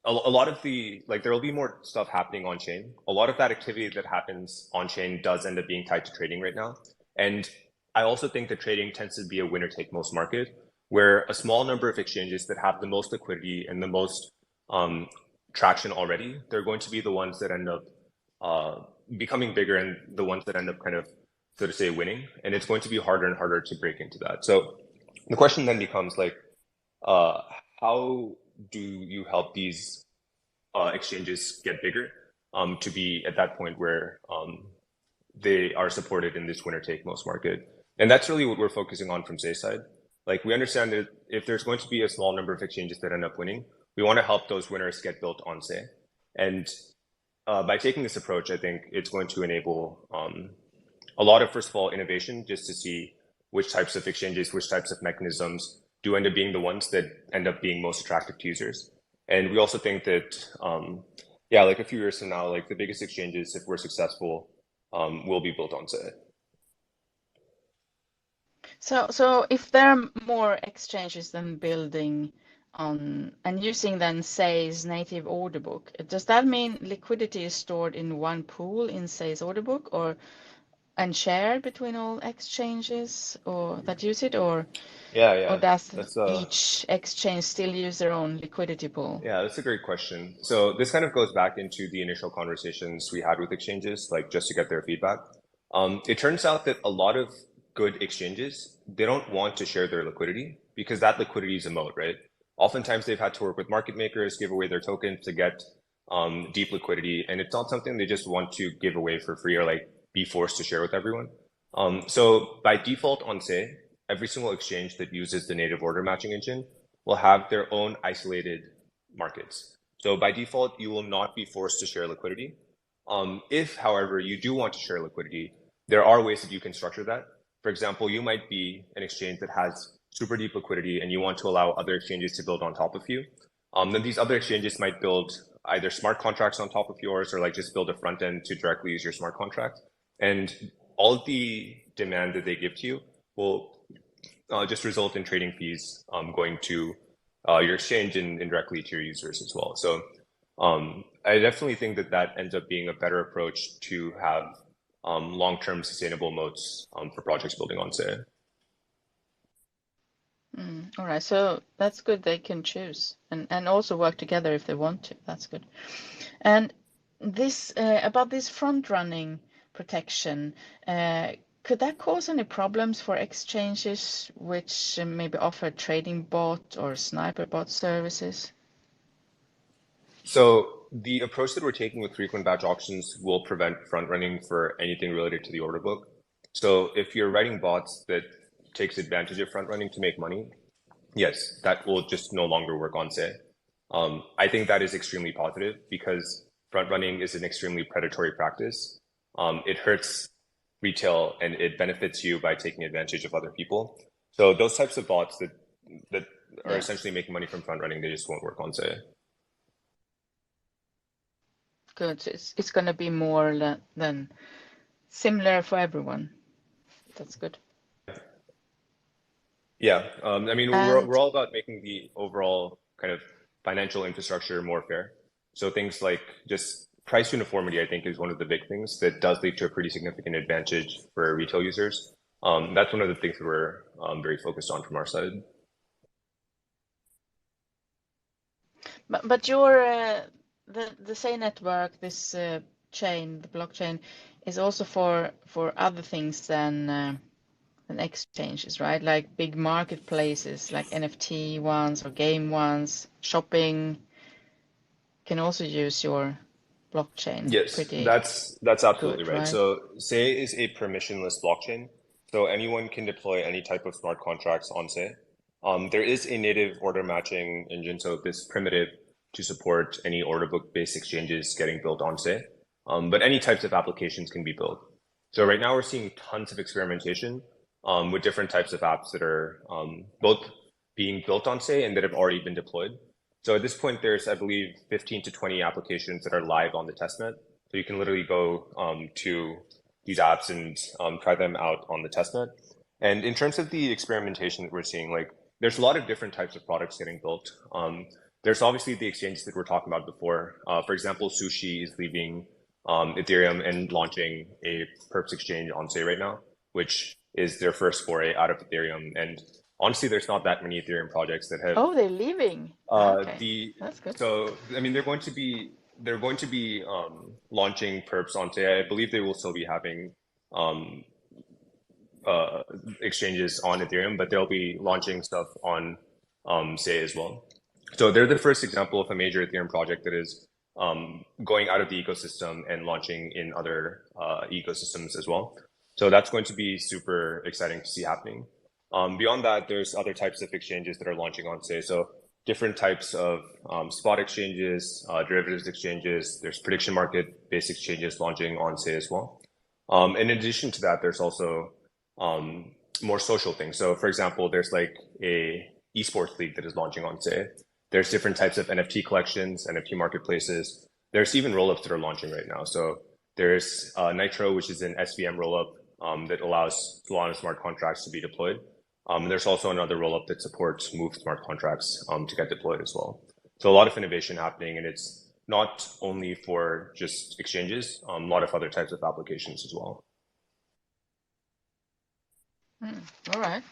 a lot of the, like there will be more stuff happening on chain. A lot of that activity that happens on chain does end up being tied to trading right now. And I also think that trading tends to be a winner take most market where a small number of exchanges that have the most liquidity and the most um, traction already, they're going to be the ones that end up uh, becoming bigger and the ones that end up kind of, so to say, winning. And it's going to be harder and harder to break into that. So the question then becomes like, uh, how do you help these exchanges get bigger to be at that point where they are supported in this winner take most market? And that's really what we're focusing on from Zay's side. Like we understand that if there's going to be a small number of exchanges that end up winning, we want to help those winners get built on Zay. And by taking this approach, I think it's going to enable a lot of, first of all, innovation just to see which types of exchanges, which types of mechanisms do end up being the ones that end up being most attractive to users. And we also think that, yeah, like a few years from now, like the biggest exchanges, if we're successful, will be built on Zay. so if there are more exchanges than building on and using then Say's native order book. Does that mean liquidity is stored in one pool in Say's order book, or and shared between all exchanges or that use it, Yeah, or yeah. does That's each exchange still use their own liquidity pool? Yeah, that's a great question. So this kind of goes back into the initial conversations we had with exchanges, like just to get their feedback. It turns out that a lot of good exchanges, they don't want to share their liquidity because that liquidity is a moat, right? Oftentimes they've had to work with market makers, give away their tokens to get deep liquidity, and it's not something they just want to give away for free or like be forced to share with everyone. So by default on Say, every single exchange that uses the native order matching engine will have their own isolated markets. So by default, you will not be forced to share liquidity. If, however, you do want to share liquidity, there are ways that you can structure that. For example, you might be an exchange that has super deep liquidity and you want to allow other exchanges to build on top of you. Then these other exchanges might build either smart contracts on top of yours or like just build a front end to directly use your smart contract. And all of the demand that they give to you will just result in trading fees going to your exchange and indirectly to your users as well. So I definitely think that that ends up being a better approach to have long-term sustainable moats for projects building on Say. All right, so that's good. They can choose and also work together if they want to. That's good. And this about this front running protection, could that cause any problems for exchanges which maybe offer trading bot or sniper bot services? So the approach that we're taking with frequent batch auctions will prevent front running for anything related to the order book. So if you're writing bots that takes advantage of front running to make money, yes, that will just no longer work on Say. I think that is extremely positive because front running is an extremely predatory practice. It hurts retail and it benefits you by taking advantage of other people. So those types of bots that are Yeah, essentially making money from front running, they just won't work on Say. good. So it's going to be more than similar for everyone. That's good. Yeah, I mean, we're And all about making the overall kind of financial infrastructure more fair. So things like just price uniformity, I think, is one of the big things that does lead to a pretty significant advantage for retail users. That's one of the things that we're very focused on from our side. but your the Say network, this chain, the blockchain, is also for other things than exchanges, right? Like big marketplaces, like NFT ones or game ones, shopping can also use your blockchain. Yes, Pretty that's absolutely good, right. right? So Say is a permissionless blockchain, so anyone can deploy any type of smart contracts on Say. There is a native order matching engine, so this primitive to support any order book based exchanges getting built on Say. But any types of applications can be built. So right now we're seeing tons of experimentation with different types of apps that are both being built on Say and that have already been deployed. So at this point, there's, I believe, 15 to 20 applications that are live on the testnet. So you can literally go to these apps and try them out on the testnet. And in terms of the experimentation that we're seeing, like there's a lot of different types of products getting built. There's obviously the exchanges that we're talking about before. For example, Sushi is leaving Ethereum and launching a perps exchange on Say right now, which is their first foray out of Ethereum. And honestly, there's not that many Ethereum projects that have Oh, they're leaving. Okay, the that's good. so I mean they're going to be launching perps on Say. I believe they will still be having um, exchanges on Ethereum, but they'll be launching stuff on Say as well. So they're the first example of a major Ethereum project that is going out of the ecosystem and launching in other ecosystems as well. So that's going to be super exciting to see happening. Beyond that, there's other types of exchanges that are launching on Say. So different types of spot exchanges, derivatives exchanges. There's prediction market based exchanges launching on Say as well. In addition to that, there's also more social things. So for example, there's like a esports league that is launching on Say. There's different types of NFT collections, NFT marketplaces. There's even rollups that are launching right now. So there's Nitro, which is an SVM rollup that allows Solana smart contracts to be deployed. There's also another rollup that supports Move smart contracts to get deployed as well. So a lot of innovation happening, and it's not only for just exchanges, a lot of other types of applications as well. All right.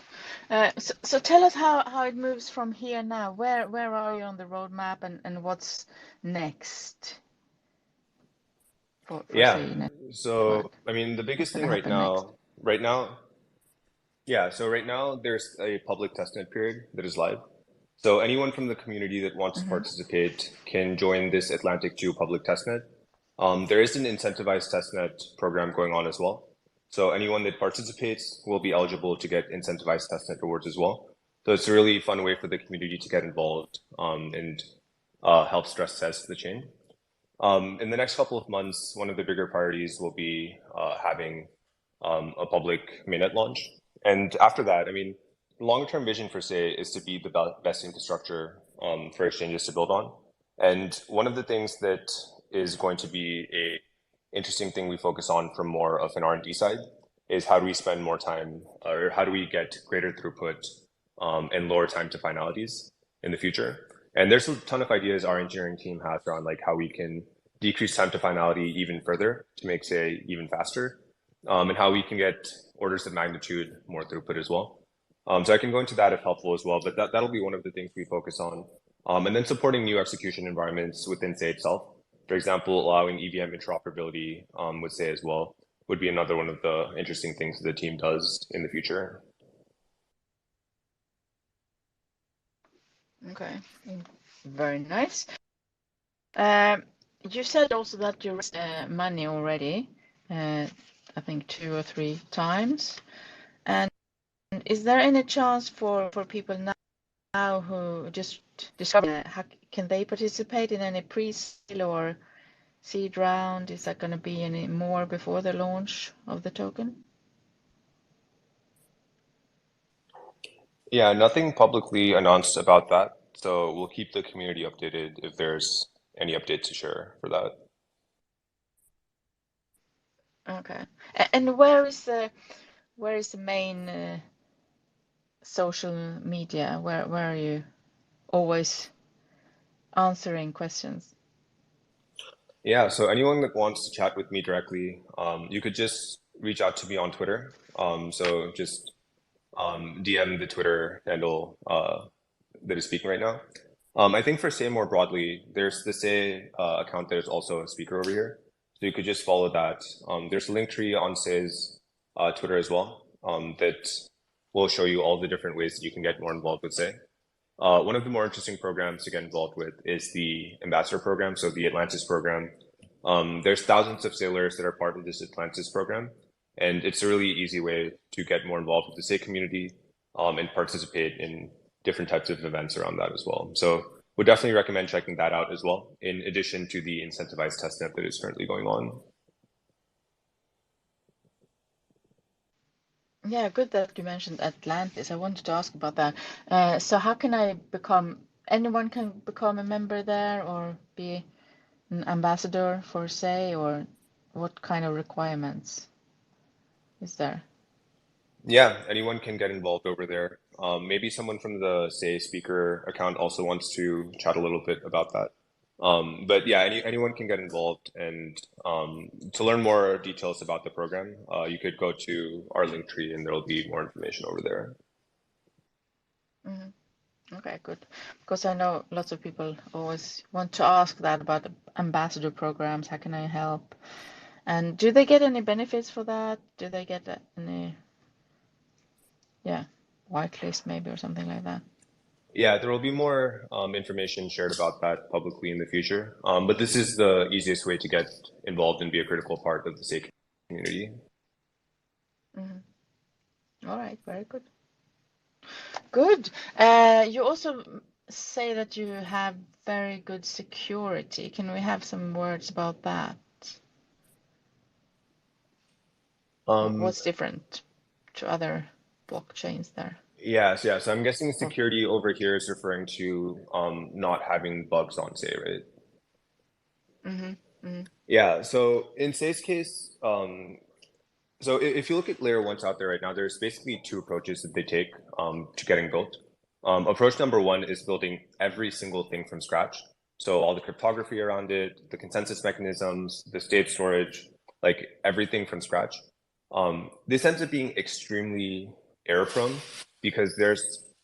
So tell us how it moves from here now. Where are you on the roadmap, and what's next for Yeah. say So, network? I mean, the What's biggest going thing to happen next? right now, there's a public testnet period that is live. So anyone from the community that wants to Mm-hmm. participate can join this Atlantic 2 public testnet. There is an incentivized testnet program going on as well. So anyone that participates will be eligible to get incentivized testnet rewards as well. So it's a really fun way for the community to get involved and help stress test the chain. In the next couple of months, one of the bigger priorities will be having a public mainnet launch. And after that, I mean, the long-term vision for Say is to be the best infrastructure for exchanges to build on. And one of the things that is going to be a interesting thing we focus on from more of an R&D side is how do we spend more time or how do we get greater throughput and lower time to finalities in the future. And there's a ton of ideas our engineering team has around like how we can decrease time to finality even further to make Say even faster, and how we can get orders of magnitude more throughput as well. So I can go into that if helpful as well, but that'll be one of the things we focus on. And then supporting new execution environments within Say itself. For example, allowing EVM interoperability with Say as well would be another one of the interesting things the team does in the future. Okay. Very nice. You said also that you raised money already, I think 2 or 3 times. And is there any chance for people now who just discover can they participate in any pre-sale or seed round? Is there going to be any more before the launch of the token? Yeah, nothing publicly announced about that. So we'll keep the community updated if there's any update to share for that. Okay. And where is the main social media? Where are you always answering questions? Yeah, so anyone that wants to chat with me directly, you could just reach out to me on Twitter. So just DM the Twitter handle that is speaking right now. I think for Say more broadly, there's the Say account that is also a speaker over here. So you could just follow that. There's a link tree on Say's Twitter as well that will show you all the different ways that you can get more involved with Say. One of the more interesting programs to get involved with is the ambassador program, so the Atlantis program. There's thousands of sailors that are part of this Atlantis program, and it's a really easy way to get more involved with the Say community and participate in different types of events around that as well. So would definitely recommend checking that out as well, in addition to the incentivized testnet that is currently going on. Yeah, good that you mentioned Atlantis. I wanted to ask about that. So how can anyone can become a member there or be an ambassador for Say, or what kind of requirements is there? Yeah, anyone can get involved over there. Maybe someone from the Say speaker account also wants to chat a little bit about that. But yeah, anyone can get involved. And to learn more details about the program, you could go to our link tree and there'll be more information over there. Hmm. Okay, good. Because I know lots of people always want to ask that about the ambassador programs. How can I help? And do they get any benefits for that? Do they get any, yeah, whitelist maybe or something like that? Yeah, there will be more information shared about that publicly in the future. But this is the easiest way to get involved and be a critical part of the Say community. Hmm. All right, very good. Good. You also say that you have very good security. Can we have some words about that? Um, What's different to other blockchains there? so I'm guessing Or, security over here is referring to not having bugs on Say, right? mm-hmm, mm-hmm, Yeah, so in Say's case, So if you look at layer ones out there right now, there's basically two approaches that they take to getting built. Approach number one is building every single thing from scratch. So all the cryptography around it, the consensus mechanisms, the state storage, like everything from scratch. This ends up being extremely error prone because there's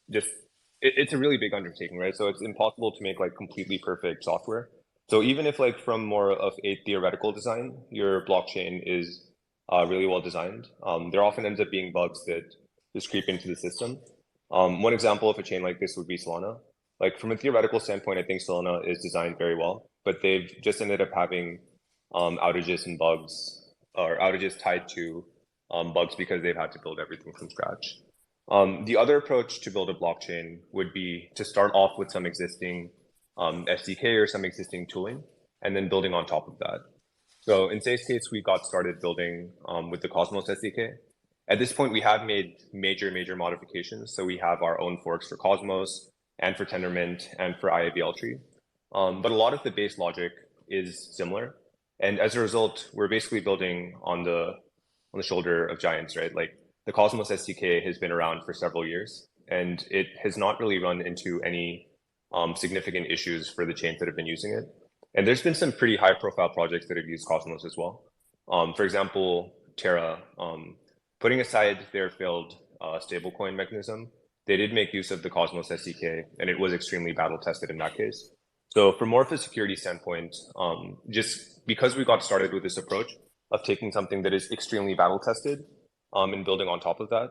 just it's a really big undertaking, right? So it's impossible to make like completely perfect software. So even if like from more of a theoretical design, your blockchain is really well designed, there often ends up being bugs that just creep into the system. One example of a chain like this would be Solana. Like from a theoretical standpoint, I think Solana is designed very well, but they've just ended up having outages and bugs or outages tied to bugs because they've had to build everything from scratch. The other approach to build a blockchain would be to start off with some existing SDK or some existing tooling, and then building on top of that. So in Say's case, we got started building with the Cosmos SDK. At this point, we have made major modifications. So we have our own forks for Cosmos and for Tendermint and for IAVL tree. But a lot of the base logic is similar. And as a result, we're basically building on the shoulder of giants, right? Like the Cosmos SDK has been around for several years, and it has not really run into any significant issues for the chains that have been using it. And there's been some pretty high profile projects that have used Cosmos as well. For example, Terra, putting aside their failed stablecoin mechanism, they did make use of the Cosmos SDK, and it was extremely battle tested in that case. So from more of a security standpoint, just because we got started with this approach of taking something that is extremely battle tested and building on top of that,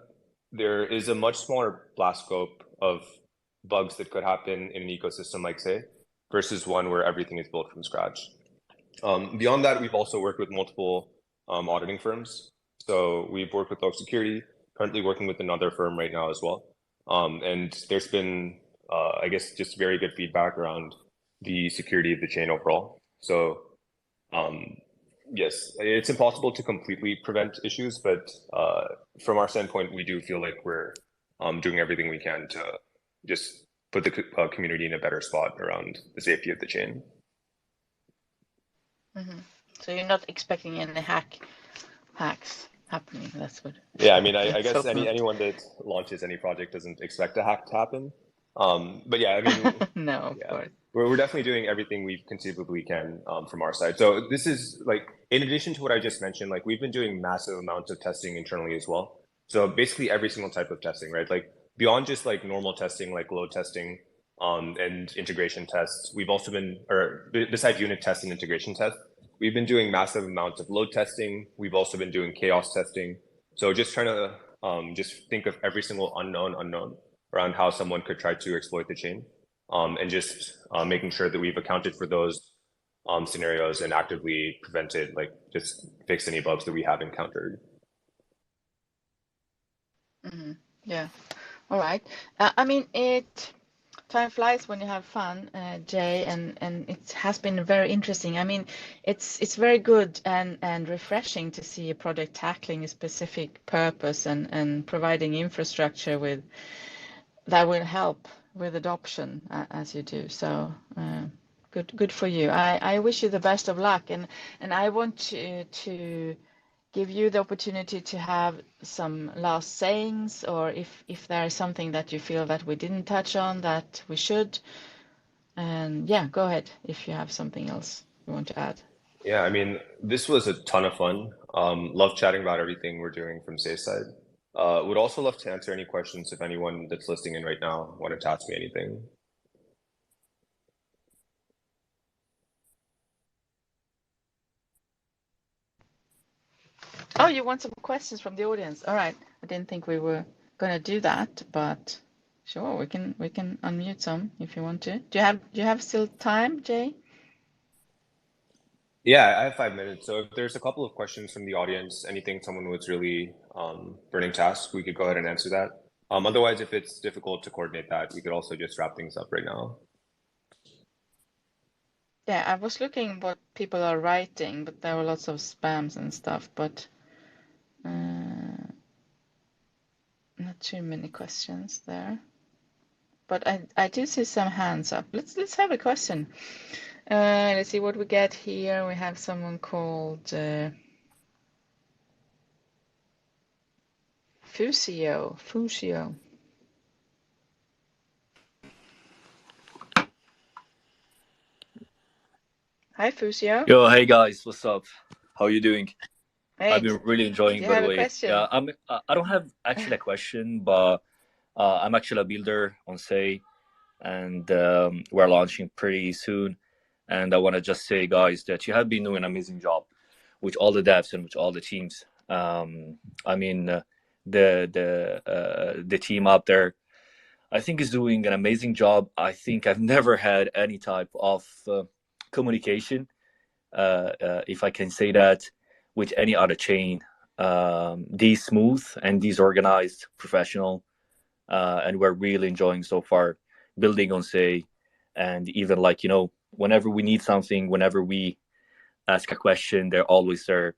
there is a much smaller blast scope of bugs that could happen in an ecosystem like Say versus one where everything is built from scratch. Beyond that, we've also worked with multiple auditing firms. So we've worked with Oak Security, currently working with another firm right now as well. And there's been, I guess, just very good feedback around the security of the chain overall. So um, yes, it's impossible to completely prevent issues, but from our standpoint, we do feel like we're doing everything we can to just put the community in a better spot around the safety of the chain. Mm-hmm. So you're not expecting any hacks happening. That's good. Yeah, I mean, I Let's guess hope not. anyone that launches any project doesn't expect a hack to happen. But yeah, I mean, No, of yeah, course. we're definitely doing everything we conceivably can from our side. So this is like, in addition to what I just mentioned, like we've been doing massive amounts of testing internally as well. So basically every single type of testing, right? Like beyond just like normal testing, like load testing and integration tests, we've also been, or besides unit tests and integration tests, we've been doing massive amounts of load testing. We've also been doing chaos testing. So just trying to just think of every single unknown around how someone could try to exploit the chain, and just making sure that we've accounted for those scenarios and actively prevented, like just fixed any bugs that we have encountered. Mm-hmm. Yeah. All right. I mean, time flies when you have fun, Jay, and it has been very interesting. I mean, it's very good and refreshing to see a project tackling a specific purpose and providing infrastructure with that will help with adoption as you do. So good for you. I wish you the best of luck, and I want to give you the opportunity to have some last sayings, or if there is something that you feel that we didn't touch on that we should. And yeah, go ahead if you have something else you want to add. Yeah, I mean, this was a ton of fun. Love chatting about everything we're doing from Say's side. Would also love to answer any questions if anyone that's listening in right now wanted to ask me anything. Oh, you want some questions from the audience? All right. I didn't think we were gonna do that, but sure, we can unmute some if you want to. Do you have still time, Jay? Yeah, I have 5 minutes. So if there's a couple of questions from the audience, anything someone was really burning to ask, we could go ahead and answer that. Otherwise, if it's difficult to coordinate that, we could also just wrap things up right now. Yeah, I was looking what people are writing, but there were lots of spams and stuff, but not too many questions there. But I do see some hands up. Let's have a question. Let's see what we get here. We have someone called Fusio. Hi, Fusio. Yo, hey guys, what's up? How you doing? Hey, I've been really do enjoying, you by have the a way. question? Yeah, I don't have actually a question, but I'm actually a builder on Say, and we're launching pretty soon. And I want to just say, guys, that you have been doing an amazing job with all the devs and with all the teams. I mean, the team out there, I think, is doing an amazing job. I think I've never had any type of communication, if I can say that, with any other chain. These smooth and these organized, professional, and we're really enjoying so far building on Say, and even like whenever we need something, whenever we ask a question, they're always there,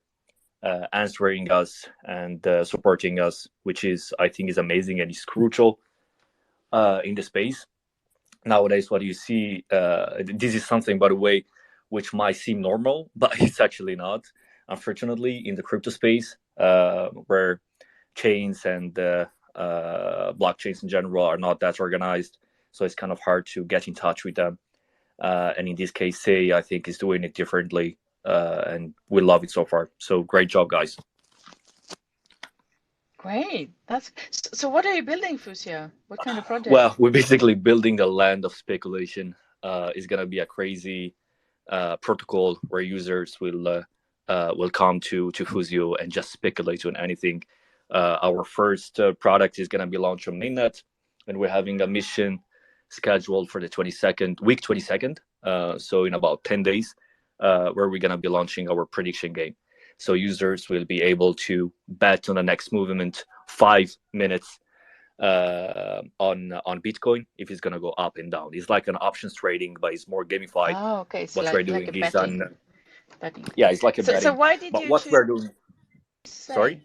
answering us and supporting us, which is I think is amazing and is crucial in the space nowadays. What you see, this is something, by the way, which might seem normal, but it's actually not, unfortunately, in the crypto space, where chains and blockchains in general are not that organized, so it's kind of hard to get in touch with them. And in this case, Say, I think, is doing it differently, and we love it so far. So great job, guys. Great. So. What are you building, Fusio? What kind of project? Well, we're basically building a land of speculation. It's gonna be a crazy protocol where users will come to Fusio and just speculate on anything. Our first product is gonna be launched on mainnet, and we're having a mission scheduled for the 22nd. So in about 10 days, where we're gonna be launching our prediction game. So users will be able to bet on the next movement 5 minutes on Bitcoin if it's gonna go up and down. It's like an options trading, but it's more gamified. Oh, okay. It's What we're like a doing is betting. Betting. yeah, it's like a So betting. why did But you what choose we're doing, sorry, Say?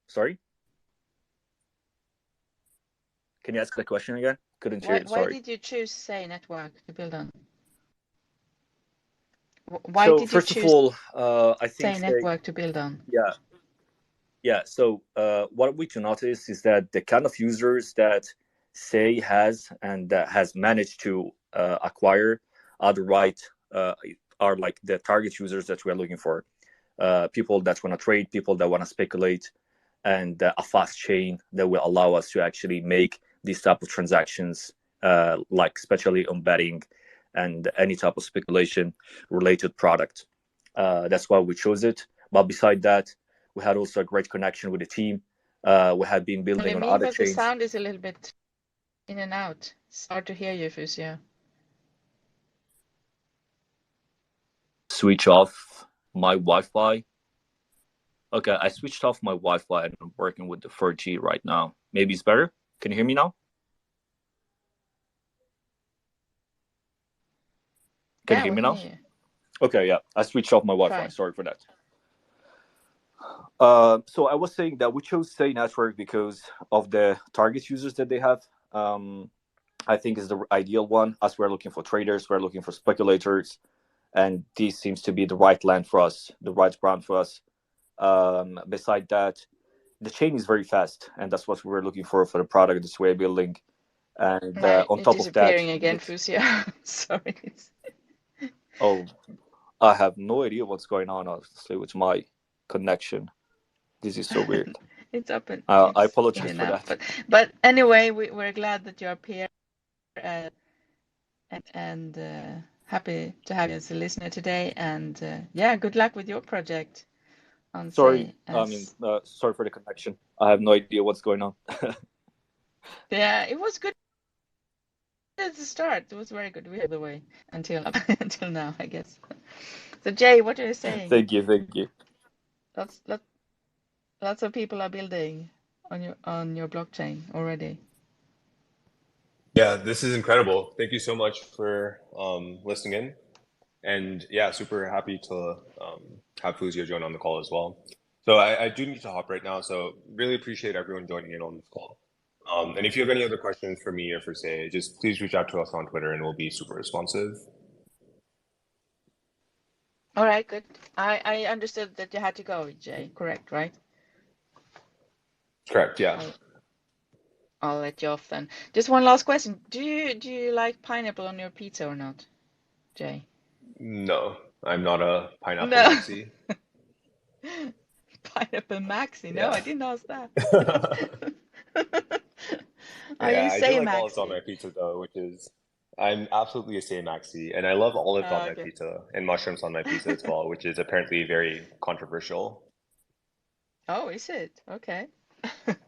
sorry, can you ask the question again? Couldn't hear. Why Sorry. did you choose Say network to build on? Why So did you first of choose all, I think Say network to build on? yeah, yeah. So what we to notice is that the kind of users that Say has and that has managed to acquire are the right are like the target users that we're looking for. People that want to trade, people that want to speculate, and a fast chain that will allow us to actually make these type of transactions, like especially on betting and any type of speculation related product. That's why we chose it. But beside that, we had also a great connection with the team. We had been building Only on me, other but the chains. sound is a little bit in and out. It's hard to hear you, Fusio. Switch off my Wi-Fi. Okay, I switched off my Wi-Fi and I'm working with the 4G right now. Maybe it's better. Can you hear me now? Can you Yeah, hear we me can now? hear you. Okay, yeah. I switched off my Wi-Fi. Try. Sorry for that. So I was saying that we chose Say Network because of the target users that they have. I think is the ideal one. As we're looking for traders, we're looking for speculators, and this seems to be the right land for us, the right brand for us. Beside that, the chain is very fast, and that's what we were looking for the product that we're building. And Now on you're top of that, disappearing again, Fusio. Sorry. oh, I have no idea what's going on, honestly, with my connection. This is so weird. It's up and I it's in apologize and for out. that. But anyway, we're glad that you're up here and happy to have you as a listener today. And yeah, good luck with your project on Sorry, Say as sorry for the connection. I have no idea what's going on. yeah, it was good at the start. It was very good. We had the way until until now, I guess. So Jay, what are you saying? Thank you, thank you. Lots lot, lots of people are building on your blockchain already. Yeah, this is incredible. Thank you so much for listening in. And yeah, super happy to have Fuzio join on the call as well. So I do need to hop right now. So really appreciate everyone joining in on this call. And if you have any other questions for me or for Say, just please reach out to us on Twitter and we'll be super responsive. All right, good. I understood that you had to go, Jay. Correct, right? Correct. Yeah. I'll let you off then. Just one last question. Do you like pineapple on your pizza or not, Jay? No, I'm not a pineapple No. maxi. Pineapple Maxi. No, Yeah. I didn't ask that. Are you Yeah, I do say like olives on Maxi? my pizza though, which is I'm absolutely a say maxi, and I love olives on Oh, my okay. pizza and mushrooms on my pizza as well, which is apparently very controversial. Oh, is it? Okay. That's good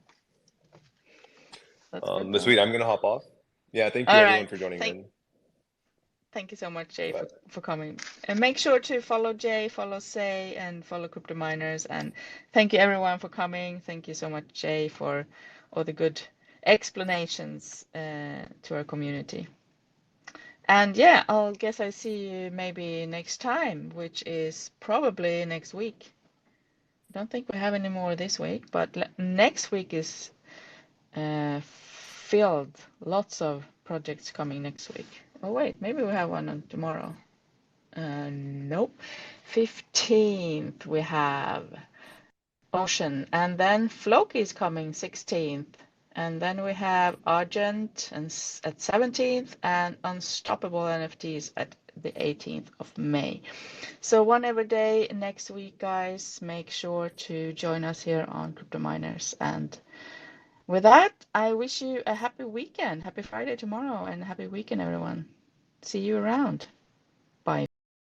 But though. sweet, I'm gonna hop off. Yeah, thank you All everyone right. for joining Thank in. thank you so much, Jay, But for coming. And make sure to follow Jay, follow Say, and follow Crypto Miners. And thank you everyone for coming. Thank you so much, Jay, for all the good explanations to our community. And yeah, I'll guess I see you maybe next time, which is probably next week. I don't think we have any more this week, but next week is filled. Lots of projects coming next week. Oh wait, maybe we have one on tomorrow. Nope. 15th we have Ocean, and then Floki is coming 16th, and then we have Argent and at 17th, and Unstoppable NFTs at the 18th of May. So one every day next week, guys. Make sure to join us here on Crypto Miners. And with that, I wish you a happy weekend. Happy Friday tomorrow, and happy weekend, everyone. See you around.